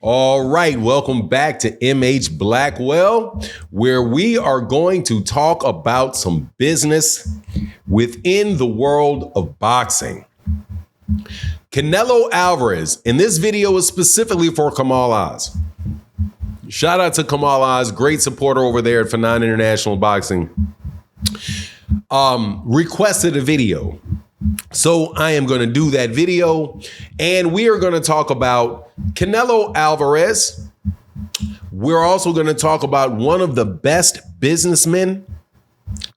All right, welcome back to MH Blackwell, where we are going to talk about some business within the world of boxing. Canelo Alvarez, and this video is specifically for Kamal Oz. Shout out to Kamal Oz, great supporter over there at Fanon International Boxing. Requested a video. So I am going to do that video, and we are going to talk about Canelo Alvarez. We're also going to talk about one of the best businessmen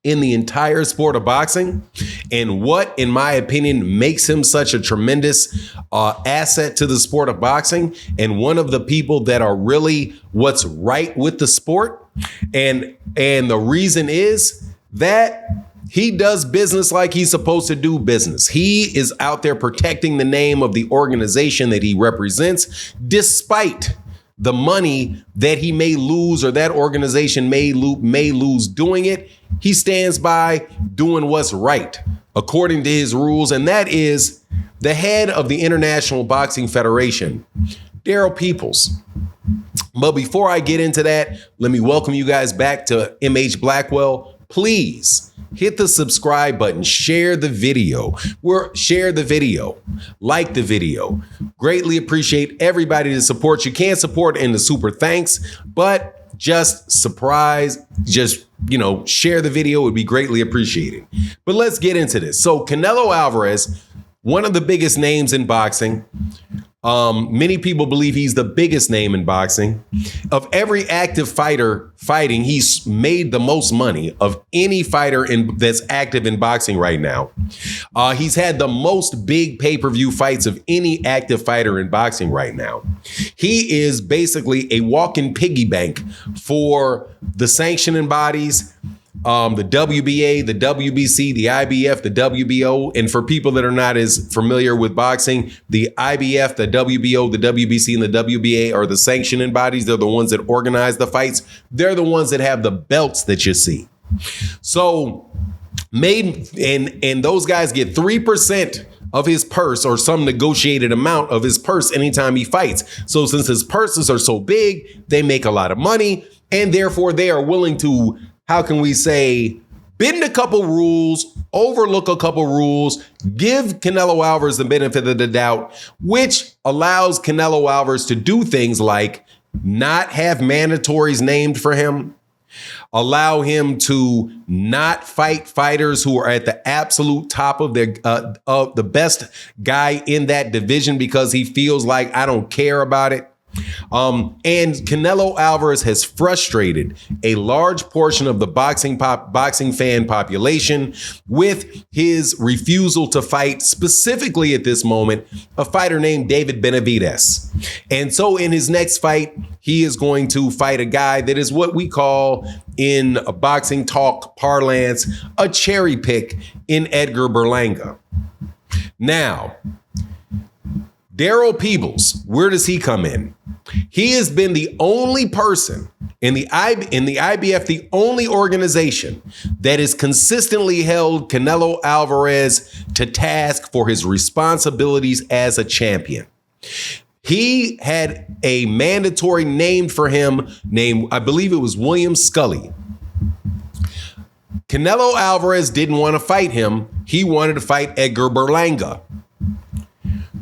in the entire sport of boxing and what, in my opinion, makes him such a tremendous asset to the sport of boxing and one of the people that are really what's right with the sport. And the reason is that he does business like he's supposed to do business. He is out there protecting the name of the organization that he represents, despite the money that he may lose or that organization may lose doing it. He stands by doing what's right according to his rules, and that is the head of the International Boxing Federation, Daryl Peoples. But before I get into that, let me welcome you guys back to MH Blackwell. Please hit the subscribe button, share the video, like the video. Greatly appreciate everybody to support. You can't support in the super thanks, but just share the video would be greatly appreciated. But let's get into this. So Canelo Alvarez, one of the biggest names in boxing. Many people believe he's the biggest name in boxing. Of every active fighter fighting, he's made the most money of any fighter that's active in boxing right now. He's had the most big pay-per-view fights of any active fighter in boxing right now. He is basically a walking piggy bank for the sanctioning bodies, the WBA, the WBC, the IBF, the WBO. And for people that are not as familiar with boxing, the IBF, the WBO, the WBC, and the WBA are the sanctioning bodies. They're the ones that organize the fights. They're the ones that have the belts that you see. So and those guys get 3% of his purse or some negotiated amount of his purse anytime he fights. So since his purses are so big, they make a lot of money, and therefore they are willing to, how can we say, bend a couple rules, overlook a couple rules, give Canelo Alvarez the benefit of the doubt, which allows Canelo Alvarez to do things like not have mandatories named for him, allow him to not fight fighters who are at the absolute top of the best guy in that division because he feels like, I don't care about it. And Canelo Alvarez has frustrated a large portion of the boxing fan population with his refusal to fight, specifically at this moment, a fighter named David Benavidez. And so in his next fight, he is going to fight a guy that is what we call in a boxing talk parlance, a cherry pick in Edgar Berlanga. Now, Daryl Peoples, where does he come in? He has been the only person in the IBF, the only organization that has consistently held Canelo Alvarez to task for his responsibilities as a champion. He had a mandatory named for him, I believe it was William Scully. Canelo Alvarez didn't want to fight him. He wanted to fight Edgar Berlanga.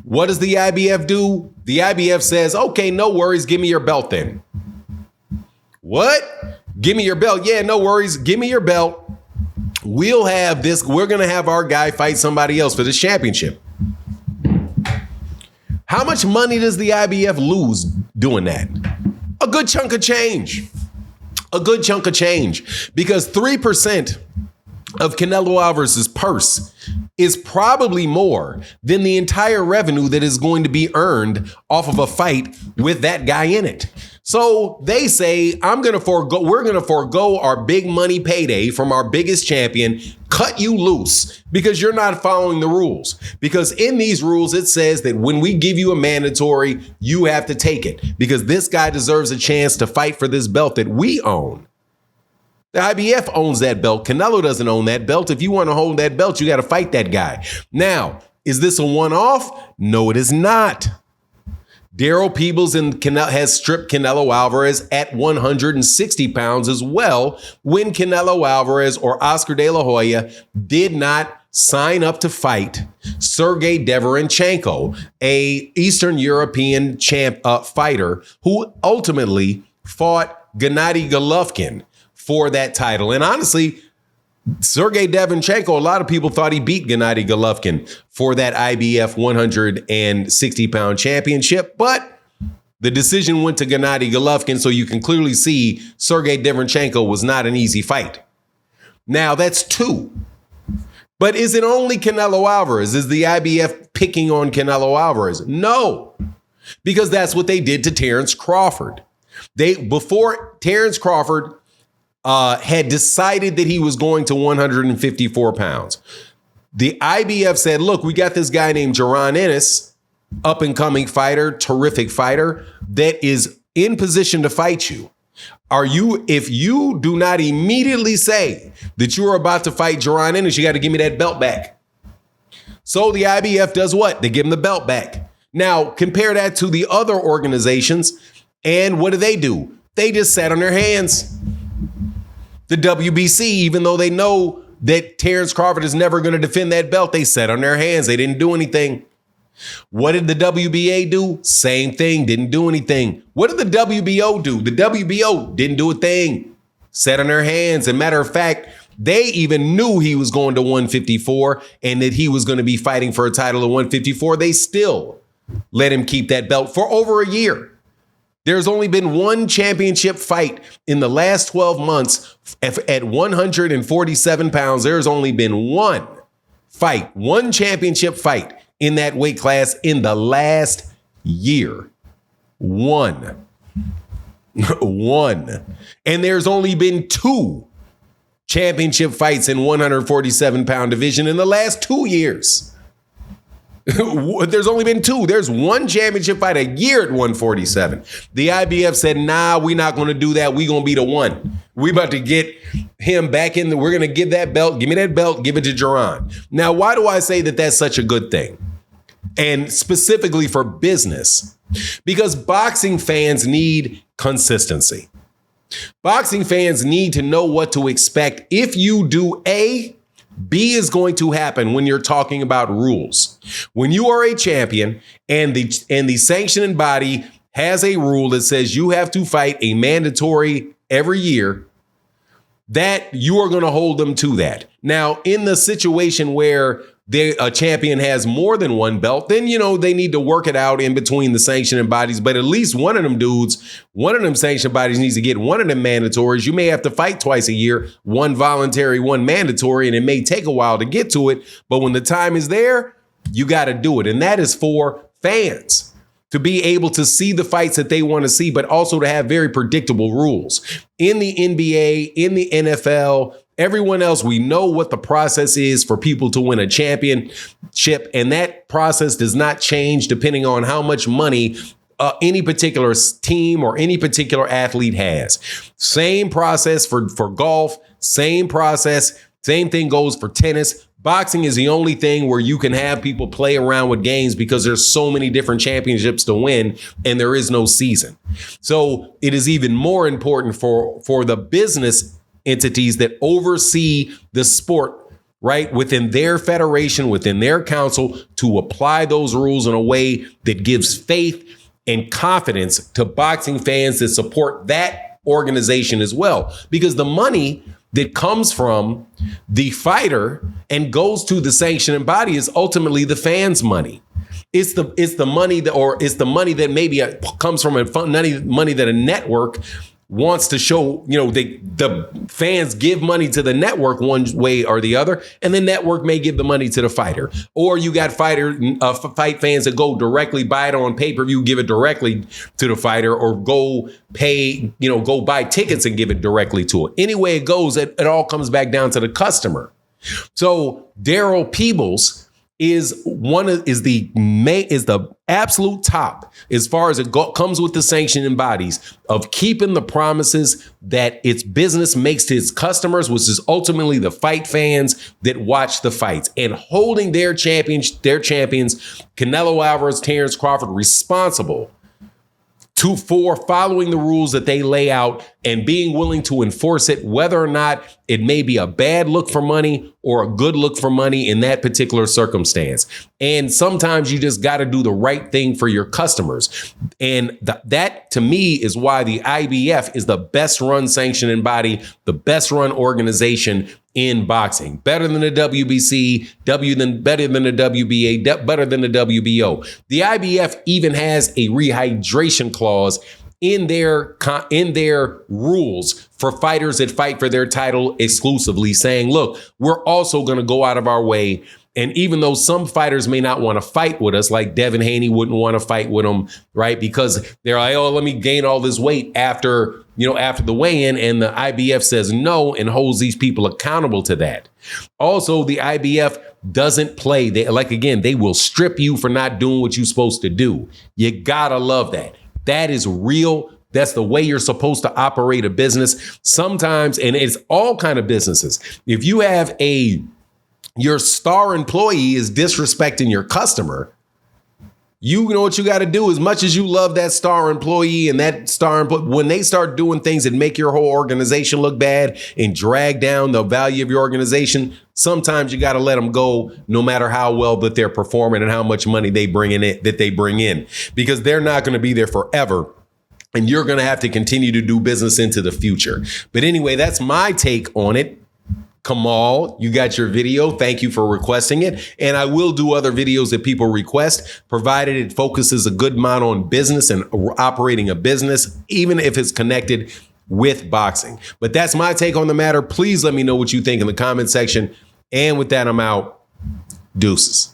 What does the IBF do? The IBF says, okay, no worries. Give me your belt then. What? Give me your belt. Yeah, no worries. Give me your belt. We'll have this. We're going to have our guy fight somebody else for this championship. How much money does the IBF lose doing that? A good chunk of change. A good chunk of change. Because 3% of Canelo Alvarez's purse is probably more than the entire revenue that is going to be earned off of a fight with that guy in it. So they say, we're going to forego our big money payday from our biggest champion, cut you loose because you're not following the rules. Because in these rules, it says that when we give you a mandatory, you have to take it because this guy deserves a chance to fight for this belt that we own. The IBF owns that belt. Canelo doesn't own that belt. If you want to hold that belt, you got to fight that guy. Now, is this a one-off? No, it is not. Daryl Peebles has stripped Canelo Alvarez at 160 pounds as well when Canelo Alvarez or Oscar De La Hoya did not sign up to fight Sergey Deverenchenko, a Eastern European fighter who ultimately fought Gennady Golovkin for that title. And honestly, Sergey Deverenchenko, a lot of people thought he beat Gennady Golovkin for that IBF 160-pound championship, but the decision went to Gennady Golovkin, so you can clearly see Sergey Deverenchenko was not an easy fight. Now, that's two. But is it only Canelo Alvarez? Is the IBF picking on Canelo Alvarez? No, because that's what they did to Terrence Crawford. Before Terrence Crawford had decided that he was going to 154 pounds. The IBF said, look, we got this guy named Jaron Ennis, up-and-coming fighter, terrific fighter, that is in position to fight you. If you do not immediately say that you're about to fight Jaron Ennis, you got to give me that belt back. So the IBF does what? They give him the belt back. Now, compare that to the other organizations, and what do? They just sat on their hands. The WBC, even though they know that Terrence Crawford is never going to defend that belt, they sat on their hands. They didn't do anything. What did the WBA do? Same thing, didn't do anything. What did the WBO do? The WBO didn't do a thing. Sat on their hands. As a matter of fact, they even knew he was going to 154 and that he was going to be fighting for a title of 154. They still let him keep that belt for over a year. There's only been one championship fight in the last 12 months at 147 pounds. There's only been one championship fight in that weight class in the last year. One. And there's only been two championship fights in 147 pound division in the last 2 years. There's only been two. There's one championship fight a year at 147. The IBF said, nah, we're not going to do that. We're going to be the one. We about to get him back in. We're going to give that belt. Give me that belt. Give it to Jaron. Now, why do I say that that's such a good thing? And specifically for business, because boxing fans need consistency. Boxing fans need to know what to expect. If you do A, B is going to happen when you're talking about rules. When you are a champion and the sanctioning body has a rule that says you have to fight a mandatory every year, that you are going to hold them to that. Now, in the situation where a champion has more than one belt, then, they need to work it out in between the sanctioning bodies. But at least one of them sanctioning bodies needs to get one of them mandatories. You may have to fight twice a year, one voluntary, one mandatory, and it may take a while to get to it. But when the time is there, you got to do it. And that is for fans to be able to see the fights that they want to see, but also to have very predictable rules. In the NBA, in the NFL, everyone else, we know what the process is for people to win a championship, and that process does not change depending on how much money any particular team or any particular athlete has. Same process for golf, same process, same thing goes for tennis. Boxing is the only thing where you can have people play around with games because there's so many different championships to win and there is no season. So it is even more important for the business entities that oversee the sport, right, within their federation, within their council, to apply those rules in a way that gives faith and confidence to boxing fans that support that organization as well. Because the money that comes from the fighter and goes to the sanctioning body is ultimately the fans' money. It's the money that maybe comes from money that a network wants to show, the fans give money to the network one way or the other, and the network may give the money to the fighter. Or you got fight fans that go directly buy it on pay-per-view, give it directly to the fighter, or go buy tickets and give it directly to it. Any way it goes, it all comes back down to the customer. So Daryl Peebles is the absolute top as far as it comes with the sanctioning bodies of keeping the promises that its business makes to its customers, which is ultimately the fight fans that watch the fights, and holding their champions, Canelo Alvarez, Terrence Crawford, responsible for following the rules that they lay out and being willing to enforce it, whether or not it may be a bad look for money or a good look for money in that particular circumstance. And sometimes you just got to do the right thing for your customers. And that to me is why the IBF is the best run sanctioning body, the best run organization in boxing. Better than the WBC, better than the WBA, better than the WBO. The IBF even has a rehydration clause in their rules for fighters that fight for their title exclusively, saying, look, we're also going to go out of our way. And even though some fighters may not want to fight with us, like Devin Haney wouldn't want to fight with them, right? Because they're like, oh, let me gain all this weight after the weigh-in, and the IBF says no and holds these people accountable to that. Also, the IBF doesn't play. They will strip you for not doing what you're supposed to do. You gotta love that. That is real. That's the way you're supposed to operate a business. Sometimes, and it's all kind of businesses. If you have your star employee is disrespecting your customer, you know what you got to do. As much as you love that star employee and that star employee, when they start doing things that make your whole organization look bad and drag down the value of your organization, sometimes you got to let them go, no matter how well that they're performing and how much money they bring in, because they're not going to be there forever. And you're going to have to continue to do business into the future. But anyway, that's my take on it. Kamal, you got your video. Thank you for requesting it. And I will do other videos that people request, provided it focuses a good amount on business and operating a business, even if it's connected with boxing. But that's my take on the matter. Please let me know what you think in the comment section. And with that, I'm out. Deuces.